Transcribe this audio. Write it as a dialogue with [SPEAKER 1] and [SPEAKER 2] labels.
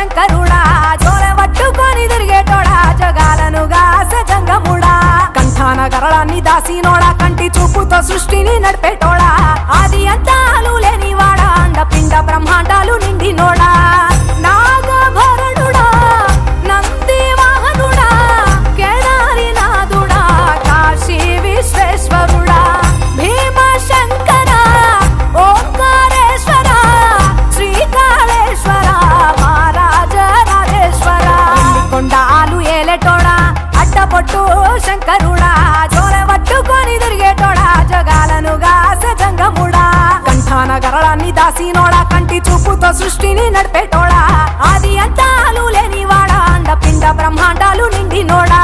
[SPEAKER 1] శంకరుడా జోల పట్టుకొని తిరిగేటోడా జగాలను గాసే జంగముడా కంఠాన గరళాన్ని దాసినోడా కంటి చూపుతో సృష్టిని నడిపేటోడా ఆది అంతాలు లేనివాడా అండపిండ బ్రహ్మాండాలు నిండినోడా నాగభరణుడా నంది వాహనుడా కేదారినాథుడా కాశీ విశ్వేశ్వరుడా భీమ శంకర ఓంకారేశ్వర శ్రీకాళేశ్వర మహారాజ రాజేశ్వర కొండాలు ఏలేటోడా అడ్డపొట్టు శంకరుడా జోల పట్టుకొని తిరిగేటోడా జగాలను గాసే జంగముడా కంఠాన గరళాన్ని దాసినోడా కంటి చూపుతో సృష్టిని నడిపేటోడా ఆది అంతాలు లేనివాడా అండపిండ బ్రహ్మాండాలు నిండినోడా